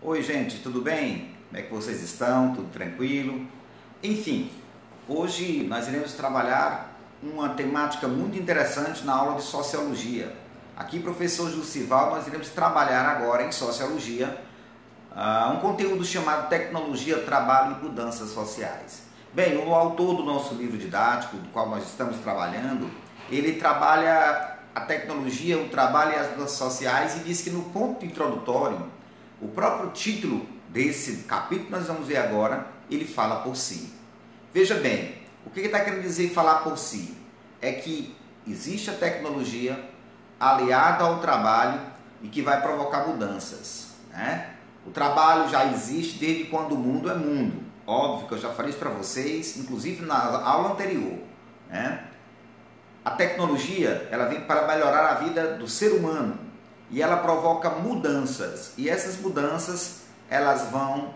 Oi, gente, tudo bem? Como é que vocês estão? Tudo tranquilo? Enfim, hoje nós iremos trabalhar uma temática muito interessante na aula de Sociologia. Aqui, professor Jussival, nós iremos trabalhar agora em Sociologia um conteúdo chamado Tecnologia, Trabalho e Mudanças Sociais. Bem, o autor do nosso livro didático, do qual nós estamos trabalhando, ele trabalha a tecnologia, o trabalho e as mudanças sociais e diz que no ponto introdutório, o próprio título desse capítulo que nós vamos ver agora, ele fala por si. Veja bem, o que ele está querendo dizer falar por si? É que existe a tecnologia aliada ao trabalho e que vai provocar mudanças, né? O trabalho já existe desde quando o mundo é mundo. Óbvio que eu já falei isso para vocês, inclusive na aula anterior, né? A tecnologia, ela vem para melhorar a vida do ser humano e ela provoca mudanças. E essas mudanças, elas vão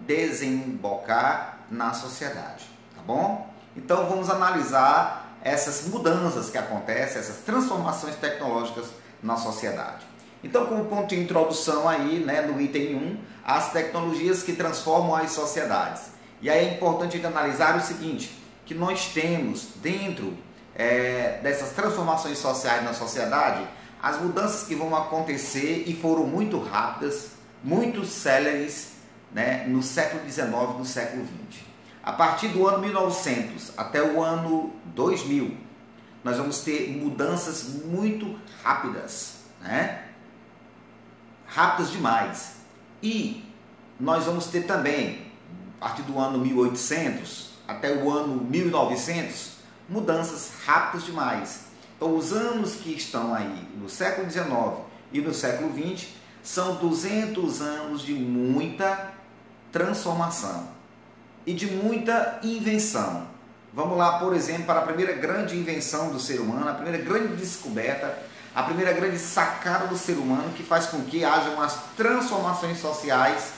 desembocar na sociedade, tá bom? Então vamos analisar essas mudanças que acontecem, essas transformações tecnológicas na sociedade. Então, como ponto de introdução aí, né, no item 1, as tecnologias que transformam as sociedades. E aí é importante analisar o seguinte, que nós temos dentro dessas transformações sociais na sociedade, as mudanças que vão acontecer e foram muito rápidas, muito céleres, né, no século XIX e no século XX. A partir do ano 1900 até o ano 2000, nós vamos ter mudanças muito rápidas, né? Rápidas demais. E nós vamos ter também, a partir do ano 1800 até o ano 1900, mudanças rápidas demais. Então, os anos que estão aí no século XIX e no século XX são 200 anos de muita transformação e de muita invenção. Vamos lá, por exemplo, para a primeira grande invenção do ser humano, a primeira grande descoberta, a primeira grande sacada do ser humano que faz com que haja umas transformações sociais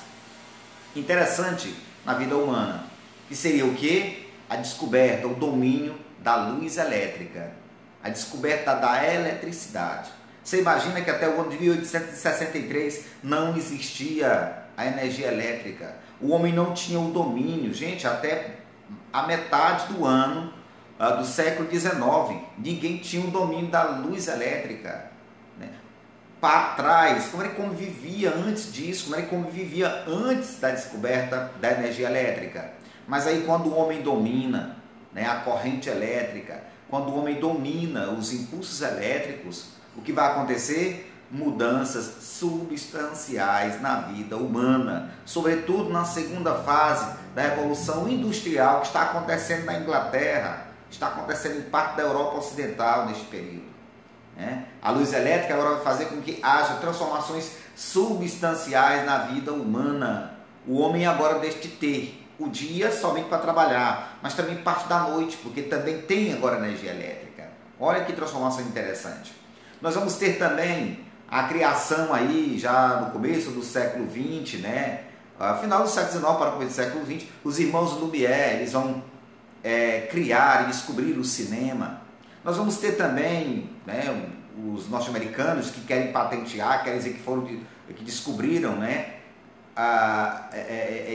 interessantes na vida humana. Que seria o quê? A descoberta, o domínio da luz elétrica, a descoberta da eletricidade. Você imagina que até o ano de 1863 não existia a energia elétrica. O homem não tinha o domínio. Gente, até a metade do ano do século XIX, ninguém tinha o domínio da luz elétrica, né? Para trás, como ele convivia antes disso, como ele convivia antes da descoberta da energia elétrica. Mas aí quando o homem domina, né, a corrente elétrica, quando o homem domina os impulsos elétricos, o que vai acontecer? Mudanças substanciais na vida humana, sobretudo na segunda fase da Revolução Industrial que está acontecendo na Inglaterra, está acontecendo em parte da Europa Ocidental neste período, né? A luz elétrica agora vai fazer com que haja transformações substanciais na vida humana. O homem agora deixa de ter o dia somente para trabalhar, mas também parte da noite, porque também tem agora energia elétrica. Olha que transformação interessante. Nós vamos ter também a criação aí, já no começo do século XX, né? Final do século XIX para o começo do século XX, os irmãos Lumière, eles vão criar e descobrir o cinema. Nós vamos ter também, né, os norte-americanos que querem patentear, querem dizer que descobriram, né,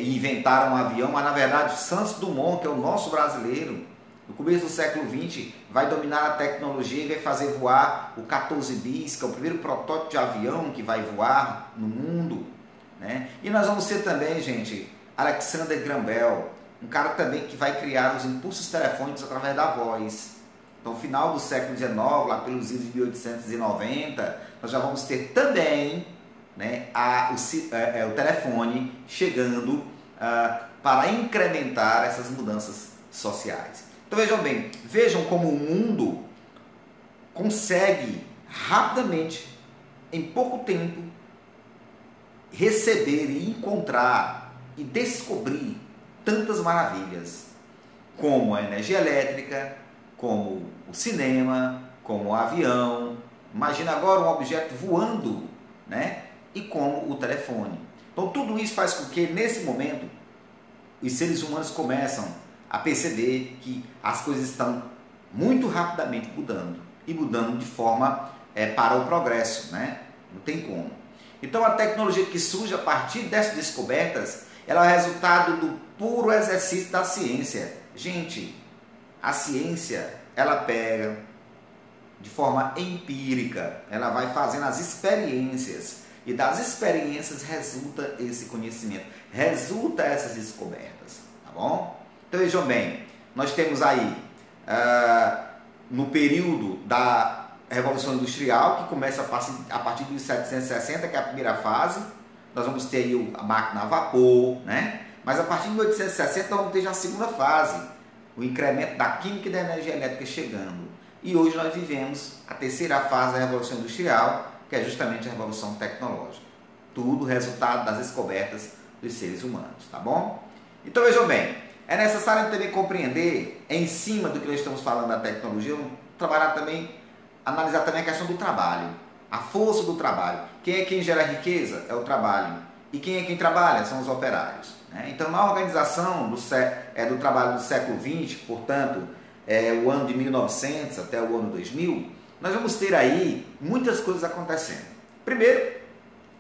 inventaram um avião, mas na verdade Santos Dumont, que é o nosso brasileiro, no começo do século XX, vai dominar a tecnologia e vai fazer voar o 14 bis, que é o primeiro protótipo de avião que vai voar no mundo, né? E nós vamos ter também, gente, Alexander Graham Bell, um cara também que vai criar os impulsos telefônicos através da voz. Então, no final do século XIX, lá pelos anos de 1890, nós já vamos ter também, né, o telefone chegando para incrementar essas mudanças sociais. Então vejam como o mundo consegue rapidamente, em pouco tempo, receber e encontrar e descobrir tantas maravilhas, como a energia elétrica, como o cinema, como o avião. Imagina agora um objeto voando, né? E como o telefone. Então tudo isso faz com que nesse momento os seres humanos começam a perceber que as coisas estão muito rapidamente mudando e mudando de forma para o progresso, né? Não tem como. Então a tecnologia que surge a partir dessas descobertas, ela é resultado do puro exercício da ciência. Gente, a ciência, ela pega de forma empírica, ela vai fazendo as experiências, e das experiências resulta esse conhecimento, resulta essas descobertas, tá bom? Então vejam bem, nós temos aí, no período da Revolução Industrial, que começa a partir de 1760, que é a primeira fase, nós vamos ter aí a máquina a vapor, né? Mas a partir de 1860 vamos ter já a segunda fase, o incremento da química e da energia elétrica chegando. E hoje nós vivemos a terceira fase da Revolução Industrial, que é justamente a Revolução Tecnológica. Tudo resultado das descobertas dos seres humanos, tá bom? Então vejam bem, é necessário também compreender, em cima do que nós estamos falando da tecnologia, analisar também a questão do trabalho, a força do trabalho. Quem é quem gera riqueza? É o trabalho. E quem é quem trabalha? São os operários. Então, na organização do trabalho do século XX, portanto, o ano de 1900 até o ano 2000, nós vamos ter aí muitas coisas acontecendo. Primeiro,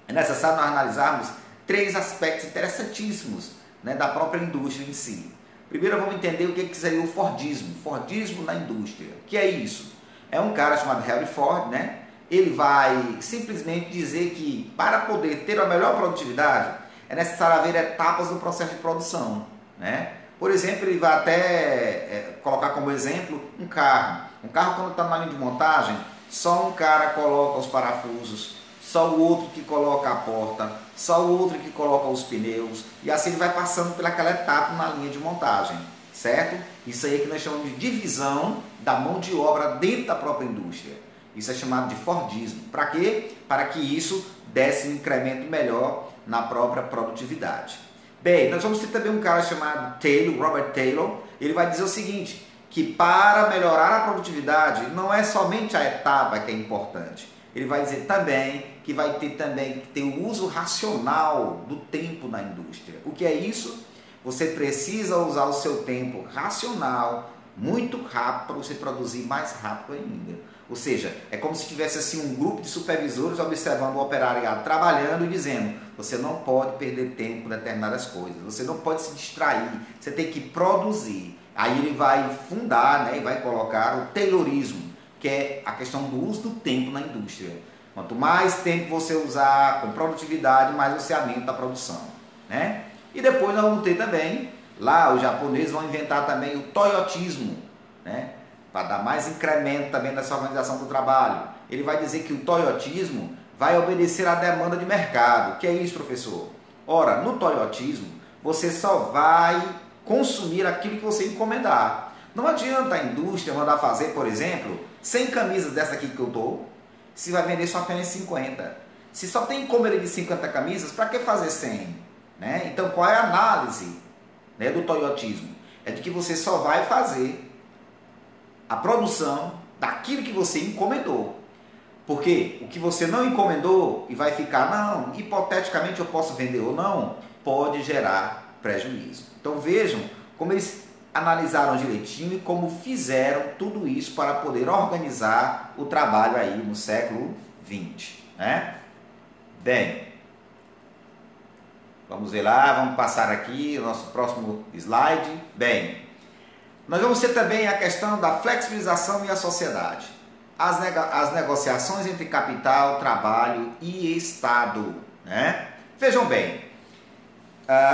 é necessário nós analisarmos 3 aspectos interessantíssimos, né, da própria indústria em si. Primeiro, vamos entender o que seria o Fordismo na indústria. O que é isso? É um cara chamado Henry Ford, né? Ele vai simplesmente dizer que para poder ter a melhor produtividade é necessário haver etapas no processo de produção, né? Por exemplo, ele vai até colocar como exemplo um carro. Um carro, quando está na linha de montagem, só um cara coloca os parafusos, só o outro que coloca a porta, só o outro que coloca os pneus, e assim ele vai passando pelaquela etapa na linha de montagem, certo? Isso aí é que nós chamamos de divisão da mão de obra dentro da própria indústria. Isso é chamado de Fordismo. Para quê? Para que isso desse um incremento melhor na própria produtividade. Bem, nós vamos ter também um cara chamado Robert Taylor. Ele vai dizer o seguinte, que para melhorar a produtividade não é somente a etapa que é importante. Ele vai dizer também que vai ter que ter o uso racional do tempo na indústria. O que é isso? Você precisa usar o seu tempo racional, muito rápido, para você produzir mais rápido ainda. Ou seja, é como se tivesse assim um grupo de supervisores observando o operariado trabalhando e dizendo, você não pode perder tempo com determinadas coisas, você não pode se distrair, você tem que produzir. Aí ele vai fundar, né, e vai colocar o Taylorismo, que é a questão do uso do tempo na indústria. Quanto mais tempo você usar com produtividade, mais você aumenta a produção, né? E depois nós vamos ter também, lá os japoneses vão inventar também o Toyotismo, né? Para dar mais incremento também nessa organização do trabalho. Ele vai dizer que o Toyotismo vai obedecer à demanda de mercado. O que é isso, professor? Ora, no Toyotismo, você só vai consumir aquilo que você encomendar. Não adianta a indústria mandar fazer, por exemplo, 100 camisas dessa aqui que eu estou, se vai vender só apenas 50. Se só tem encomenda de 50 camisas, para que fazer 100? Né? Então, qual é a análise, né, do Toyotismo? É de que você só vai fazer a produção daquilo que você encomendou. Porque o que você não encomendou e vai ficar, não, hipoteticamente eu posso vender ou não, pode gerar prejuízo. Então vejam como eles analisaram direitinho e como fizeram tudo isso para poder organizar o trabalho aí no século XX, né? Bem, vamos ver lá, vamos passar aqui o nosso próximo slide. Bem, nós vamos ter também a questão da flexibilização e a sociedade. As negociações entre capital, trabalho e Estado, né? Vejam bem,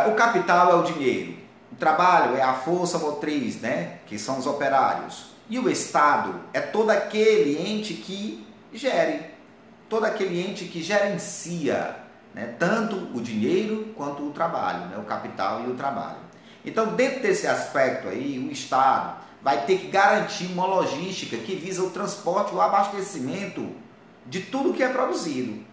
o capital é o dinheiro, o trabalho é a força motriz, né? Que são os operários. E o Estado é todo aquele ente que gere, todo aquele ente que gerencia, né? Tanto o dinheiro quanto o trabalho, né? O capital e o trabalho. Então, dentro desse aspecto aí, o Estado vai ter que garantir uma logística que visa o transporte, o abastecimento de tudo que é produzido,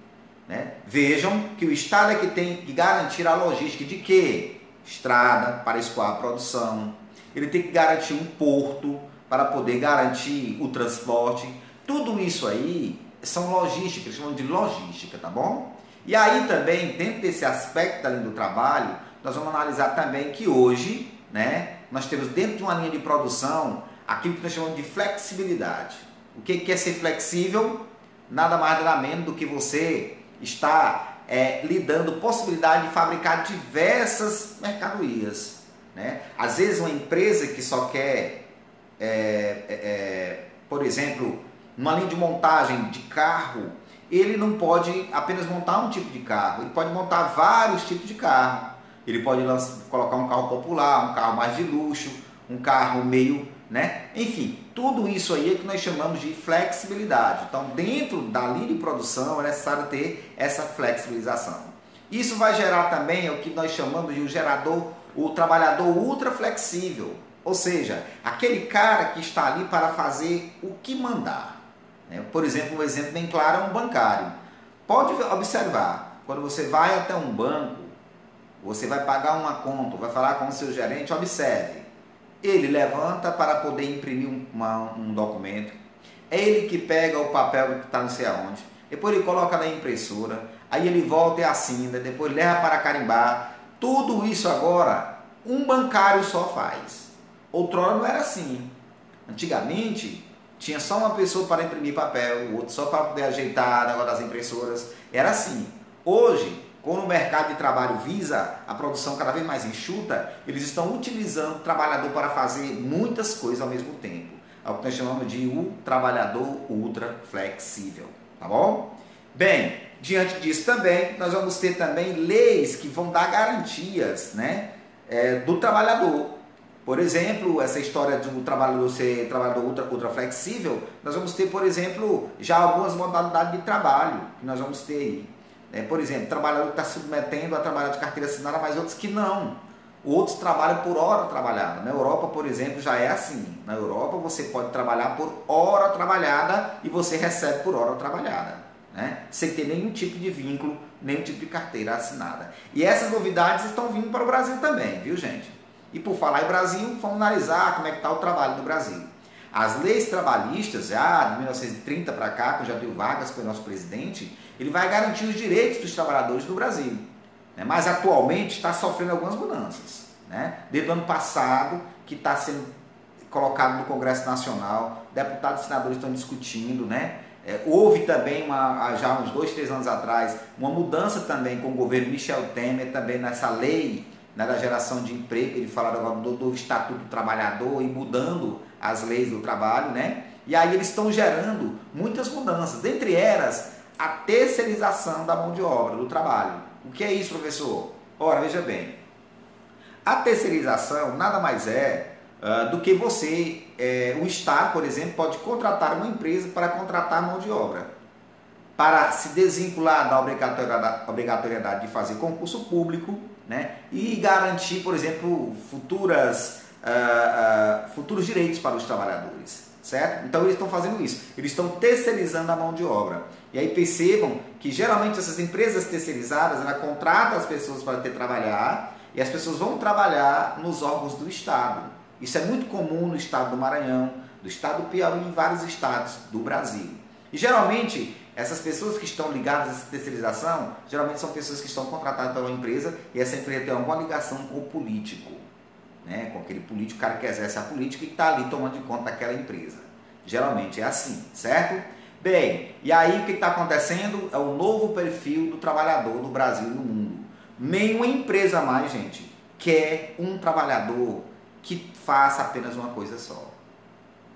né? Vejam que o Estado é que tem que garantir a logística de quê? Estrada para escoar a produção, ele tem que garantir um porto para poder garantir o transporte. Tudo isso aí são logística, eles chamam de logística, tá bom? E aí também, dentro desse aspecto além do trabalho, nós vamos analisar também que hoje, né, nós temos dentro de uma linha de produção aquilo que nós chamamos de flexibilidade. O que é ser flexível? Nada mais nada menos do que você estar lhe dando possibilidade de fabricar diversas mercadorias, né? Às vezes uma empresa que só quer, por exemplo, numa linha de montagem de carro, ele não pode apenas montar um tipo de carro, ele pode montar vários tipos de carro. Ele pode colocar um carro popular, um carro mais de luxo, um carro meio, né? Enfim, tudo isso aí é que nós chamamos de flexibilidade. Então, dentro da linha de produção é necessário ter essa flexibilização. Isso vai gerar também o que nós chamamos de o trabalhador ultra flexível. Ou seja, aquele cara que está ali para fazer o que mandar. Por exemplo, um exemplo bem claro é um bancário. Pode observar, quando você vai até um banco, você vai pagar uma conta, vai falar com o seu gerente, observe. Ele levanta para poder imprimir um documento. É ele que pega o papel que está não sei aonde. Depois ele coloca na impressora. Aí ele volta e assina. Depois leva para carimbar. Tudo isso agora, um bancário só faz. Outrora não era assim. Antigamente, tinha só uma pessoa para imprimir papel, o outro só para poder ajeitar o negócio das impressoras. Era assim. Hoje, quando o mercado de trabalho visa a produção cada vez mais enxuta, eles estão utilizando o trabalhador para fazer muitas coisas ao mesmo tempo. É o que nós chamamos de trabalhador ultra flexível, tá bom? Bem, diante disso também, nós vamos ter também leis que vão dar garantias, né, do trabalhador. Por exemplo, essa história do trabalhador ser trabalhador ultra flexível, nós vamos ter, por exemplo, já algumas modalidades de trabalho que nós vamos ter aí. Por exemplo, trabalhador que está submetendo a trabalhar de carteira assinada, mas outros que não. Outros trabalham por hora trabalhada. Na Europa, por exemplo, já é assim. Na Europa você pode trabalhar por hora trabalhada e você recebe por hora trabalhada, né? Sem ter nenhum tipo de vínculo, nenhum tipo de carteira assinada. E essas novidades estão vindo para o Brasil também, viu, gente? E por falar em Brasil, vamos analisar como é que está o trabalho no Brasil. As leis trabalhistas, já de 1930 para cá, com Getúlio Vargas, que foi nosso presidente, ele vai garantir os direitos dos trabalhadores do Brasil, né? Mas atualmente está sofrendo algumas mudanças, né? Desde o ano passado, que está sendo colocado no Congresso Nacional, deputados e senadores estão discutindo, né? Houve também, já uns 2, 3 anos atrás, uma mudança também com o governo Michel Temer, também nessa lei, né, da geração de emprego. Ele falou agora do Estatuto do Trabalhador e mudando as leis do trabalho, né? E aí eles estão gerando muitas mudanças, dentre elas a terceirização da mão de obra, do trabalho. O que é isso, professor? Ora, veja bem, a terceirização nada mais do que você, o Estado, por exemplo, pode contratar uma empresa para contratar mão de obra, para se desvincular da obrigatoriedade de fazer concurso público, né, e garantir, por exemplo, futuros direitos para os trabalhadores. Certo? Então eles estão fazendo isso, eles estão terceirizando a mão de obra. E aí percebam que geralmente essas empresas terceirizadas, ela contrata as pessoas para trabalhar e as pessoas vão trabalhar nos órgãos do Estado. Isso é muito comum no estado do Maranhão, do estado do Piauí e em vários estados do Brasil. E geralmente essas pessoas que estão ligadas a essa terceirização, geralmente são pessoas que estão contratadas pela empresa e essa empresa tem alguma ligação com o político, né? Com aquele político, o cara que exerce a política e está ali tomando de conta daquela empresa. Geralmente é assim, certo? Bem, e aí o que está acontecendo? É o novo perfil do trabalhador no Brasil e no mundo. Nenhuma empresa mais, gente, quer um trabalhador que faça apenas uma coisa só.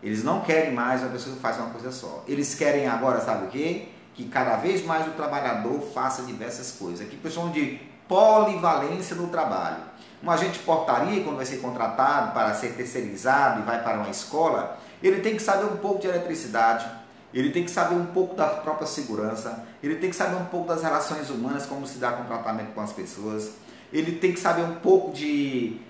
Eles não querem mais uma pessoa que faça uma coisa só. Eles querem agora, sabe o quê? Que cada vez mais o trabalhador faça diversas coisas. Aqui que chamam de polivalência no trabalho. Um agente de portaria, quando vai ser contratado para ser terceirizado e vai para uma escola, ele tem que saber um pouco de eletricidade, ele tem que saber um pouco da própria segurança, ele tem que saber um pouco das relações humanas, como se dá com o tratamento com as pessoas, ele tem que saber um pouco de...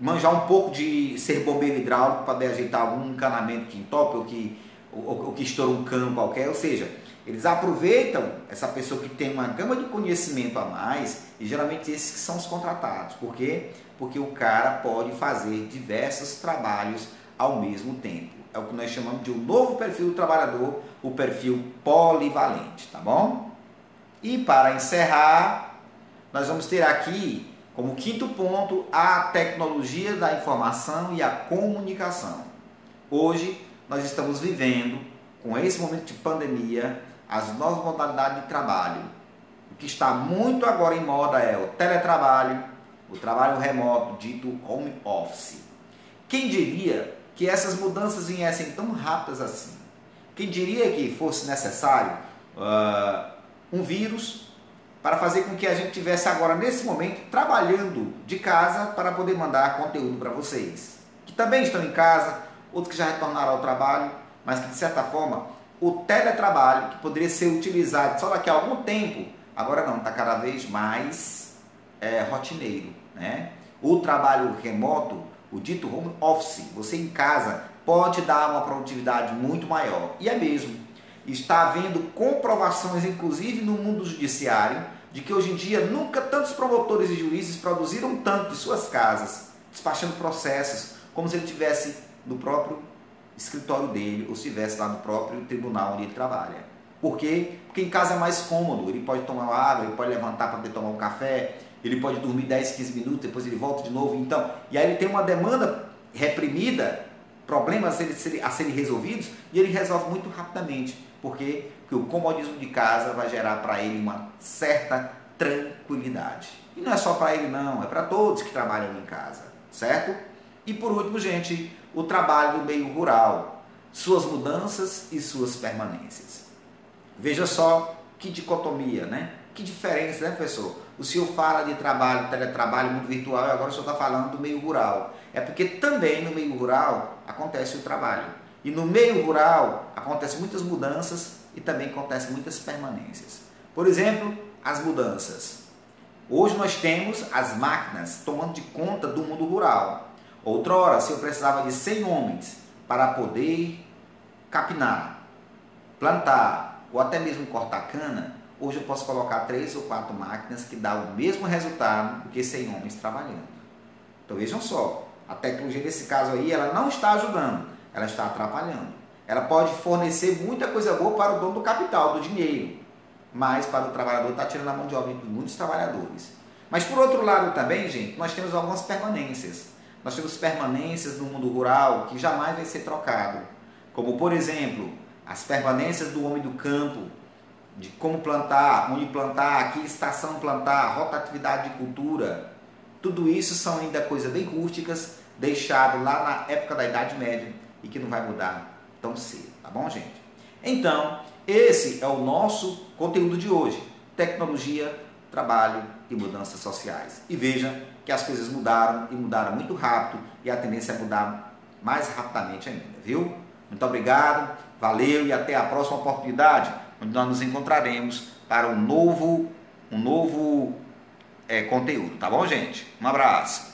manjar um pouco de ser bombeiro hidráulico para poder ajeitar algum encanamento que entope ou que estoura um cano qualquer. Ou seja, eles aproveitam essa pessoa que tem uma gama de conhecimento a mais e geralmente esses que são os contratados. Por quê? Porque o cara pode fazer diversos trabalhos ao mesmo tempo. É o que nós chamamos de um novo perfil do trabalhador, o perfil polivalente, tá bom? E para encerrar, nós vamos ter aqui como quinto ponto, a tecnologia da informação e a comunicação. Hoje, nós estamos vivendo, com esse momento de pandemia, as novas modalidades de trabalho. o que está muito agora em moda é o teletrabalho, o trabalho remoto, dito home office. Quem diria que essas mudanças viessem tão rápidas assim? Quem diria que fosse necessário um vírus para fazer com que a gente tivesse agora, nesse momento, trabalhando de casa para poder mandar conteúdo para vocês, que também estão em casa, outros que já retornaram ao trabalho, mas que, de certa forma, o teletrabalho, que poderia ser utilizado só daqui a algum tempo, agora não, está cada vez mais rotineiro, né? O trabalho remoto, o dito home office, você em casa, pode dar uma produtividade muito maior. E é mesmo. Está havendo comprovações, inclusive no mundo judiciário, de que hoje em dia nunca tantos promotores e juízes produziram tanto de suas casas, despachando processos, como se ele estivesse no próprio escritório dele, ou se estivesse lá no próprio tribunal onde ele trabalha. Por quê? Porque em casa é mais cômodo, ele pode tomar uma água, ele pode levantar para poder tomar um café, ele pode dormir 10, 15 minutos, depois ele volta de novo. Então, e aí ele tem uma demanda reprimida, problemas a serem resolvidos, e ele resolve muito rapidamente. Por quê? Porque o comodismo de casa vai gerar para ele uma certa tranquilidade. E não é só para ele não, é para todos que trabalham em casa, certo? E por último, gente, o trabalho do meio rural, suas mudanças e suas permanências. Veja só que dicotomia, né? Que diferença, né, professor? O senhor fala de trabalho, teletrabalho, mundo virtual, e agora o senhor está falando do meio rural. É porque também no meio rural acontece o trabalho. E no meio rural acontecem muitas mudanças e também acontecem muitas permanências. Por exemplo, as mudanças. Hoje nós temos as máquinas tomando de conta do mundo rural. Outrora, se eu precisava de 100 homens para poder capinar, plantar ou até mesmo cortar cana, hoje eu posso colocar 3 ou 4 máquinas que dão o mesmo resultado do que 100 homens trabalhando. Então vejam só, a tecnologia nesse caso aí, ela não está ajudando, ela está atrapalhando. Ela pode fornecer muita coisa boa para o dono do capital, do dinheiro, mas para o trabalhador está tirando a mão de obra de muitos trabalhadores. Mas por outro lado também, gente, nós temos algumas permanências. Nós temos permanências no mundo rural que jamais vai ser trocado. Como, por exemplo, as permanências do homem do campo, de como plantar, onde plantar, que estação plantar, rotatividade de cultura. Tudo isso são ainda coisas bem rústicas, deixado lá na época da Idade Média e que não vai mudar tão cedo, tá bom, gente? Então, esse é o nosso conteúdo de hoje. Tecnologia, trabalho e mudanças sociais. E veja que as coisas mudaram e mudaram muito rápido e a tendência é mudar mais rapidamente ainda, viu? Muito obrigado, valeu e até a próxima oportunidade, onde nós nos encontraremos para um novo conteúdo, tá bom, gente? Um abraço.